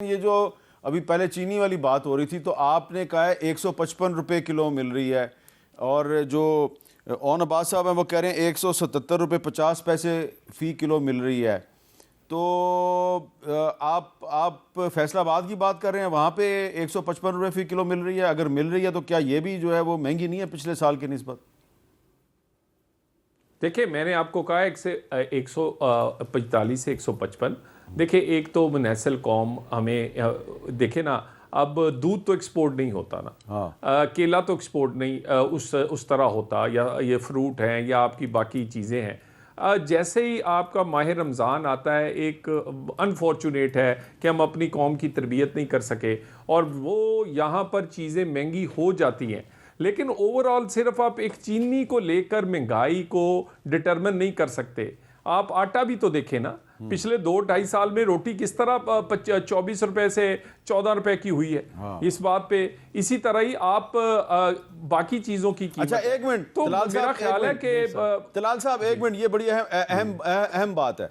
ये जो अभी पहले चीनी वाली बात हो रही थी तो आपने कहा है 155 रुपये किलो मिल रही है और जो ओन अब्बास साहब हैं वो कह रहे हैं 177 रुपये 50 पैसे फ़ी किलो मिल रही है। तो आप फैसलाबाद की बात कर रहे हैं, वहाँ पे 155 रुपये फ़ी किलो मिल रही है। अगर मिल रही है तो क्या ये भी जो है वो महंगी नहीं है पिछले साल की निस्बत? देखिए, मैंने आपको कहा 145 से 155। देखिए, एक तो मुनहसल कौम हमें देखे ना, अब दूध तो एक्सपोर्ट नहीं होता ना, हाँ। केला तो एक्सपोर्ट नहीं उस तरह होता, या ये फ्रूट हैं या आपकी बाकी चीज़ें हैं। जैसे ही आपका माह रमज़ान आता है, एक अनफॉर्चुनेट है कि हम अपनी कौम की तरबियत नहीं कर सके और वो यहाँ पर चीज़ें महंगी हो जाती हैं। लेकिन ओवरऑल सिर्फ आप एक चीनी को लेकर महंगाई को डिटरमिन नहीं कर सकते। आप आटा भी तो देखें ना, पिछले 2-2.5 साल में रोटी किस तरह 24 रुपए से 14 रुपए की हुई है। हाँ। इस बात पे इसी तरह ही आप बाकी चीजों की कीमत। अच्छा, एक मिनट तो मेरा ख्याल है कि तलाल साहब एक मिनट, ये बड़ी अहम बात है।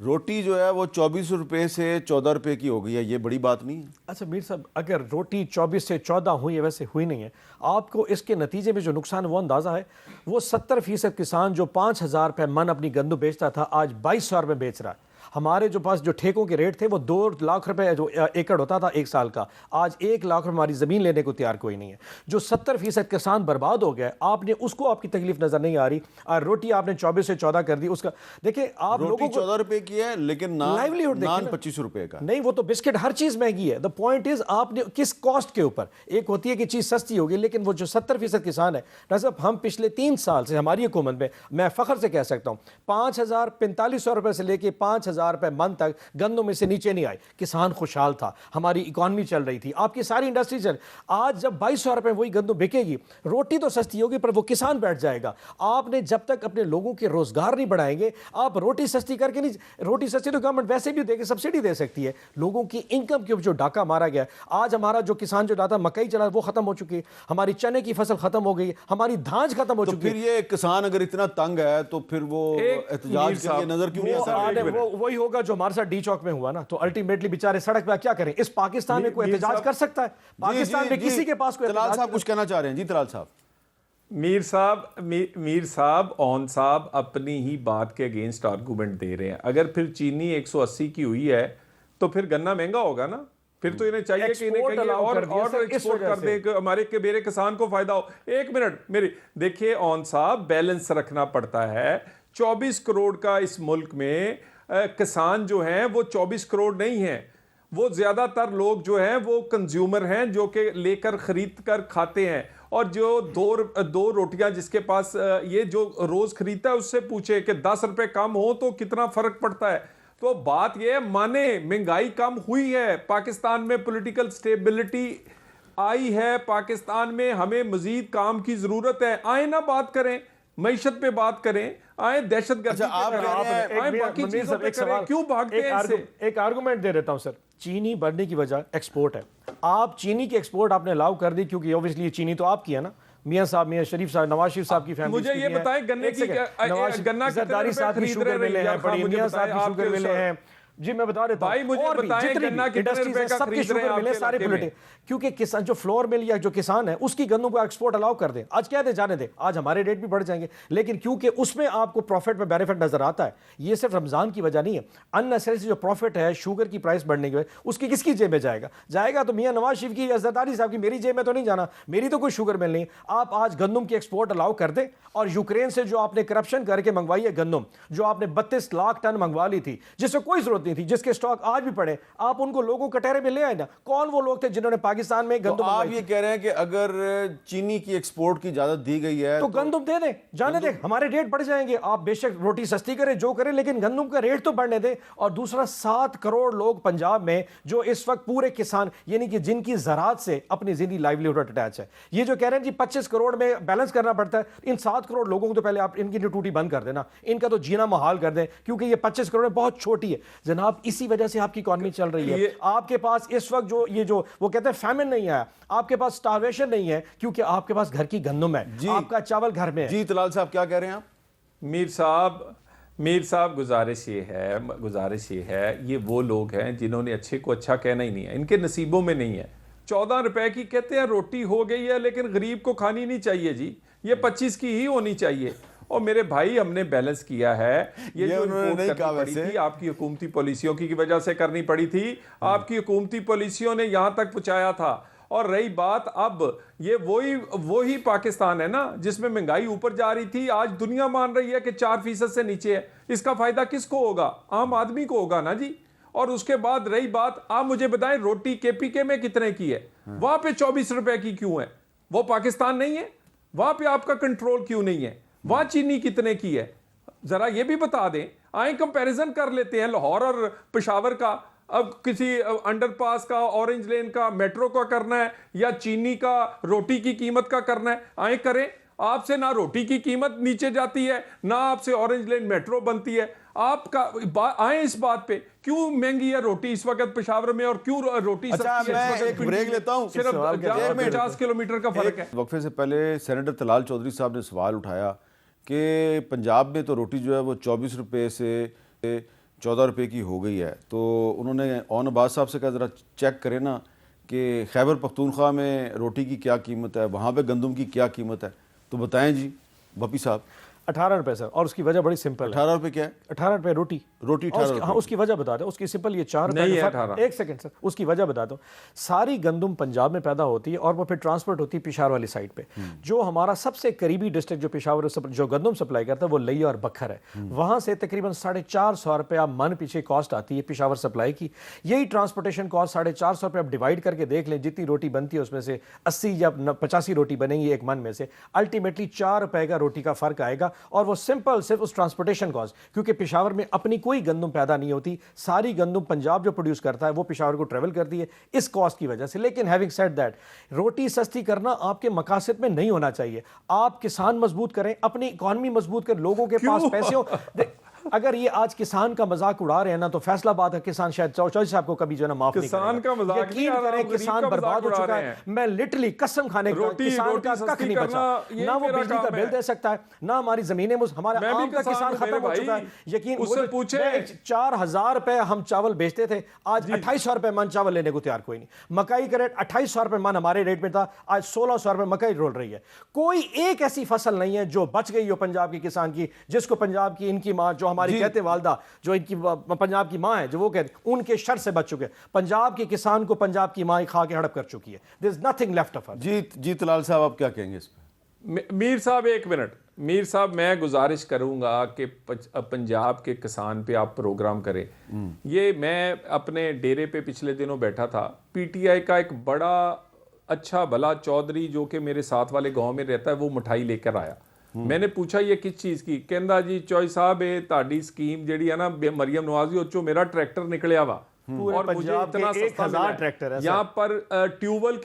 रोटी जो है वो 24 रुपये से 14 रुपये की हो गई है, ये बड़ी बात नहीं है? अच्छा मीर साहब, अगर रोटी 24 से 14 हुई है, वैसे हुई नहीं है। आपको इसके नतीजे में जो नुकसान वो अंदाज़ा है, वो 70% किसान जो 5,000 रुपये मन अपनी गंदम बेचता था, आज 2200 रुपये बेच रहा है। हमारे जो पास जो ठेकों के रेट थे वो 2 लाख रुपए जो एकड़ होता था 1 साल का, आज 1 लाख रुपए हमारी ज़मीन लेने को तैयार कोई नहीं है। जो 70% किसान बर्बाद हो गया, आपने उसको आपकी तकलीफ नज़र नहीं आ रही। और रोटी आपने 24 से 14 कर दी। उसका देखिए, आप लोगों को 14 रुपए की है, लेकिन लाइवलीहुड नान 25 रुपए का नहीं, वो तो बिस्किट हर चीज़ महंगी है। द पॉइंट इज आपने किस कॉस्ट के ऊपर, एक होती है कि चीज़ सस्ती होगी, लेकिन वो जो 70% किसान है ना साहब, हम पिछले 3 साल से हमारी हुकूमत में, मैं फ़ख्र से कह सकता हूँ, 4500 रुपये से लेके 5000 रुपये मन तक गंदों में से नीचे नहीं आए। किसान खुशहाल था, हमारी इकॉनमी चल रही थी, आपकी सारी इंडस्ट्री चल। आज जब 2200 रुपये वही गंदम बिकेगी, रोटी तो सस्ती होगी पर वो किसान बैठ जाएगा। आपने जब तक अपने लोगों के रोजगार नहीं बढ़ाएंगे, आप रोटी सस्ती करके नहीं, रोटी सस्ती तो गवर्नमेंट वैसे भी देगी, सब्सिडी दे सकती है। लोगों की इनकम के ऊपर जो डाका मारा गया, आज हमारा जो किसान जो डाटा मकई चला वो खत्म हो चुकी है, हमारी चने की फसल खत्म हो गई, हमारी धांज खत्म हो चुकी है। फिर ये किसान अगर इतना तंग है तो फिर वो एहतजाज के लिए नजर क्यों नहीं आता? वो वही होगा जो हमारे साथ डी चौक में हुआ ना, तो अल्टीमेटली बेचारे सड़क पे क्या करें? इस पाकिस्तान में कोई एहतजाज कर सकता है? पाकिस्तान में किसी के पास कोई? तलाल साहब कुछ कहना चाह रहे हैं? जी तलाल साहब। मीर साहब ओन साहब अपनी ही बात के अगेंस्ट आर्गूमेंट दे रहे हैं। अगर फिर चीनी 180 की हुई है तो फिर गन्ना महंगा होगा ना, फिर तो इन्हें चाहिए कि इन्हें कहीं और एक्सपोर्ट कर दे कि हमारे मेरे किसान को फायदा हो। एक मिनट मेरी देखिए ओन साहब, बैलेंस रखना पड़ता है। 24 करोड़ का इस मुल्क में किसान जो हैं वो 24 करोड़ नहीं हैं। वो ज्यादातर लोग जो हैं वो कंज्यूमर हैं, जो कि लेकर खरीद कर खाते हैं। और जो दो रोटियां जिसके पास ये जो रोज खरीदता है उससे पूछे कि 10 रुपए कम हो तो कितना फर्क पड़ता है। तो बात यह है, माने महंगाई कम हुई है, पाकिस्तान में पॉलिटिकल स्टेबिलिटी आई है, पाकिस्तान में हमें मजीद काम की जरूरत है। आए ना बात करें, मईशत पे बात करें, आए दहशतगर्दी बाकी चीजों पे करें, क्यों भागते हैं इससे? एक आर्गुमेंट दे देता हूं सर, चीनी बढ़ने की वजह एक्सपोर्ट है। आप चीनी की एक्सपोर्ट आपने अलाउ कर दी क्योंकि ऑब्वियसली चीनी तो आपकी है ना, मियां साहब, मियां शरीफ साहब, नवाज शरीफ साहब की फैमिली। मुझे ये बताएं, गन्ने की गन्ना जरदारी साहब की शुगर मिले हैं, बड़ी मियां साहब की शुगर मिले हैं। जी मैं बता देता हूं, मुझे बताएं गन्ना कितने रुपए का खरीद रहे हैं मिले सारे पॉलिटिक, क्योंकि किसान जो फ्लोर मिल या जो किसान है उसकी गन्नों को एक्सपोर्ट अलाउ कर दे। आज क्या दे जाने दे, आज हमारे रेट भी बढ़ जाएंगे, लेकिन क्योंकि उसमें आपको प्रॉफिट में बेनिफिट नजर आता है। ये सिर्फ रमजान की वजह नहीं है, अननेसेसरी जो प्रॉफिट है शुगर की प्राइस बढ़ने की वजह, उसकी किसकी जेब में जाएगा? जाएगा तो मियां नवाज शरीफ की या जरदारी साहब की, मेरी जेब में तो नहीं जाना, मेरी तो कोई शुगर मिल नहीं। आप आज गंदम की एक्सपोर्ट अलाउ कर दे, और यूक्रेन से जो आपने करप्शन करके मंगवाई है गंदम, जो आपने 32 लाख टन मंगवा ली थी, जिससे कोई जरूरत नहीं थी, जिसके स्टॉक आज भी पड़े, आप उनको लोगों कटहरे में ले आए ना। कौन वो लोग थे जिन्होंने पाकिस्तान में गंदम? तो आप ये कह रहे हैं कि अगर चीनी की एक्सपोर्ट की इजाजत दी गई है तो गंदम दे दें, जाने दें, हमारे रेट बढ़ जाएंगे। आप बेशक रोटी सस्ती करें, जो करें, लेकिन गंदम का रेट तो बढ़ने दें। और दूसरा, 7 करोड़ लोग पंजाब में जो इस वक्त पूरे किसान, यानी कि जिनकी ज़राअत से अपनी जिंदगी लाइवलीहुड अटैच है, ये जो कह रहे हैं जी 25 करोड़ में बैलेंस करना पड़ता है, इन 7 करोड़ लोगों को तो पहले आप इनकी टूटी बंद कर देना, इनका तो जीना मुहाल कर दें, क्योंकि ये 25 करोड़ बहुत छोटी है जनाब। इसी वजह से आपकी इकॉनमी चल रही है। आपके पास इस वक्त जो ये जो वो कहते हैं फैमिन नहीं आया, आपके पास स्टारवेशन नहीं है, क्योंकि आपके पास घर की गंदम है, आपका चावल घर में है। जी तलाल साहब क्या कह रहे हैं आप? मीर साहब, मीर साहब गुजारिश ये है, ये वो लोग हैं जिन्होंने अच्छे को अच्छा कहना ही नहीं है, इनके नसीबों में नहीं है। 14 रुपए की कहते हैं रोटी हो गई है, लेकिन गरीब को खानी नहीं चाहिए जी, ये 25 की ही होनी चाहिए। और मेरे भाई हमने बैलेंस किया है, ये जो उन्होंने नहीं कहा पड़ी वैसे। थी आपकी हुकूमती पॉलिसियों की वजह से करनी पड़ी थी, आपकी हुकूमती पॉलिसियों ने यहां तक पहुंचाया था। और रही बात अब, ये वही पाकिस्तान है ना जिसमें महंगाई ऊपर जा रही थी, आज दुनिया मान रही है कि 4% से नीचे है। इसका फायदा किसको होगा? आम आदमी को होगा ना जी। और उसके बाद रही बात, आप मुझे बताएं रोटी केपीके में कितने की है? वहां पे 24 रुपए की क्यों है? वो पाकिस्तान नहीं है? वहां पे आपका कंट्रोल क्यों नहीं है? वहां चीनी कितने की है? जरा ये भी बता दें। आए कंपैरिजन कर लेते हैं लाहौर और पेशावर का। अब किसी अंडरपास का, ऑरेंज लेन का, मेट्रो का करना है या चीनी का रोटी की कीमत का करना है, आए करें। आपसे ना रोटी की कीमत नीचे जाती है, ना आपसे ऑरेंज लेन मेट्रो बनती है। आपका आए इस बात पे, क्यों महंगी है रोटी इस वक्त पेशावर में और क्यों रोटी अच्छा, सस्ती है? मैं एक ब्रेक लेता हूं। सिर्फ 50 किलोमीटर का फर्क है। वक्फे से पहले सेनेटर तलाल चौधरी साहब ने सवाल उठाया कि पंजाब में तो रोटी जो है वो 24 रुपये से 14 रुपये की हो गई है। तो उन्होंने ओन अब्बास साहब से कहा ज़रा चेक करें ना कि खैबर पख्तूनख्वा में रोटी की क्या कीमत है, वहाँ पे गंदम की क्या कीमत है। तो बताएं जी बपी साहब। 18 रुपए सर, और उसकी वजह बड़ी सिंपल है। 18 रुपये क्या है? 18 रुपए रोटी। 18 हाँ, उसकी वजह बता दो। उसकी सिंपल ये 4 रुपए नहीं है का फर्क- 18। एक सेकंड सर, उसकी वजह बता दो। सारी गंदम पंजाब में पैदा होती है और वो फिर ट्रांसपोर्ट होती है पेशावर वाली साइड पे। जो हमारा सबसे करीबी डिस्ट्रिक्ट जो पेशावर जो गंदम सप्लाई करता है वो लिया और बखर है। वहां से तकरीबन 450 रुपया मन पीछे कॉस्ट आती है पेशावर सप्लाई की। यही ट्रांसपोर्टेशन कॉस्ट 450 रुपये आप डिवाइड करके देख लें, जितनी रोटी बनती है उसमें से 80 या 85 रोटी बनेंगी एक मन में से। अल्टीमेटली 4 रुपए का रोटी का फर्क आएगा, और वो सिंपल सिर्फ उस ट्रांसपोर्टेशन कॉस्ट, क्योंकि पेशावर में अपनी कोई गंदम पैदा नहीं होती, सारी गंदम पंजाब जो प्रोड्यूस करता है वो पेशावर को ट्रेवल करती है इस कॉस्ट की वजह से। लेकिन हैविंग सेड दैट, रोटी सस्ती करना आपके मकासद में नहीं होना चाहिए। आप किसान मजबूत करें, अपनी इकॉनमी मजबूत करें, लोगों के पास पैसे हो। अगर ये आज किसान का मजाक उड़ा रहे हैं ना, तो फैसलाबाद का किसान शायद चौधरी साहब को कभी जो ना माफ नहीं किसान का मजाक नहीं यकीन आ रहा, करें, किसान बर्बाद हो चुका है। मैं लिटरली कसम खाने का, किसान का कख नहीं बचा, ना वो बिजली का बिल दे सकता है, ना हमारी जमीनें, हमारा आम का किसान खत्म हो चुका है। यकीन उससे पूछे 4000 रुपए हम चावल बेचते थे, आज 2800 रुपए मन चावल लेने को तैयार कोई नहीं। मकई का रेट 2800 रुपए मन हमारे रेट में था, आज 1600 रुपए मकई रोल रही है। कोई एक ऐसी फसल नहीं है जो बच गई हो पंजाब की किसान की, जिसको पंजाब की इनकी मां, जो हमारी कहते वालदा, जो इनकी पंजाब की मां है, जो वो कहते उनके शर से बच चुके। पंजाब के किसान को पंजाब की मां खा के हड़प कर चुकी है। There is nothing left of her. जी तलाल साहब, आप क्या कहेंगे इस पे? मीर साहब एक मिनट। मीर साहब, मैं गुजारिश करूंगा कि पंजाब के किसान पे आप प्रोग्राम करें। ये मैं अपने डेरे पे पिछले दिनों बैठा था, पीटीआई का एक बड़ा अच्छा भला चौधरी जो कि मेरे साथ वाले गांव में रहता है, वो मिठाई लेकर आया। मैंने पूछा ये किस चीज़ की? कहंदा जी चौधरी साहब ये ताड़ी स्कीम जेड़ी है ना मरियम नवाजी, उच्चो मेरा ट्रैक्टर निकलिया वा और मुझे इतना सस्ता मिला ट्रैक्टर है। यहाँ पर ट्यूबवेल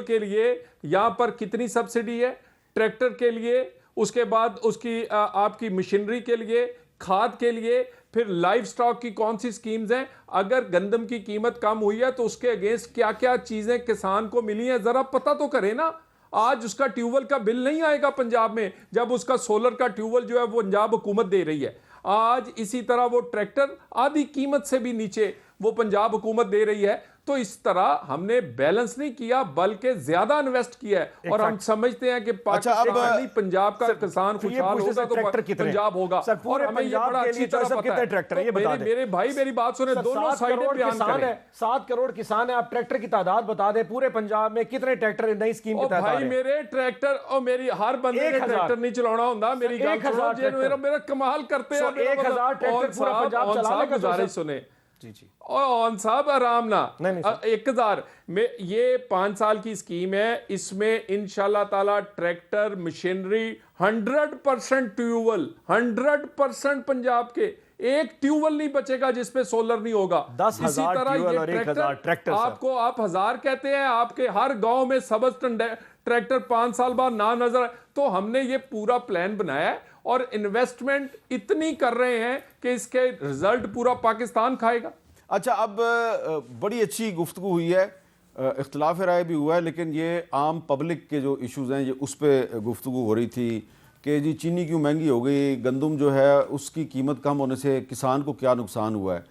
के लिए यहाँ पर कितनी सब्सिडी है ट्रैक्टर के लिए, उसके बाद उसकी आपकी मशीनरी के लिए, खाद के लिए, फिर लाइव स्टॉक की कौन सी स्कीम्स हैं। अगर गंदम की कीमत कम हुई है तो उसके अगेंस्ट क्या क्या चीजें किसान को मिली हैं, जरा पता तो करें ना। आज उसका ट्यूबवेल का बिल नहीं आएगा पंजाब में, जब उसका सोलर का ट्यूबवेल जो है वो पंजाब हुकूमत दे रही है। आज इसी तरह वो ट्रैक्टर आधी कीमत से भी नीचे वो पंजाब हुकूमत दे रही है। तो इस तरह हमने बैलेंस नहीं किया, बल्कि ज्यादा इन्वेस्ट किया है। और हम समझते हैं कि पाकिस्तान पंजाब का किसान खुशहाल होगा तो पंजाब होगा। और हमें ये बड़ा अच्छी तरह पता है ट्रैक्टर। ये बता दें मेरे भाई, मेरी बात सुने, दोनों साइडें बयान करें। 7 करोड़ किसान है, आप ट्रैक्टर की तादाद बता दें पूरे पंजाब में कितने ट्रैक्टर नई स्कीम के तहत आ रहे हैं। भाई मेरे ट्रैक्टर और मेरी हर बंदे ने ट्रैक्टर नहीं चलाना होता। मेरी मेरा कमाल करते हैं। 1000 ट्रैक्टर पूरा पंजाब चला लेगा। गुजारिश सुने जी और साहब आराम ना। नहीं 1000 में ये 5 साल की स्कीम है। इसमें इंशाल्लाह ताला ट्रैक्टर, मशीनरी, 100% ट्यूबवेल, 100% पंजाब के एक ट्यूबवेल नहीं बचेगा जिसपे सोलर नहीं होगा। 10,000 ट्यूबवेल और 1000 ट्रैक्टर। आपको आप 1000 कहते हैं, आपके हर गांव में सबज ट्रैक्टर 5 साल बाद ना नजर। तो हमने ये पूरा प्लान बनाया है और इन्वेस्टमेंट इतनी कर रहे हैं कि इसके रिजल्ट पूरा पाकिस्तान खाएगा। अच्छा, अब बड़ी अच्छी गुफ्तगू हुई है, इख्तिलाफ राय भी हुआ है, लेकिन ये आम पब्लिक के जो इश्यूज़ हैं ये उस पर गुफ्तगू हो रही थी कि जी चीनी क्यों महंगी हो गई, गंदम जो है उसकी कीमत कम होने से किसान को क्या नुकसान हुआ है।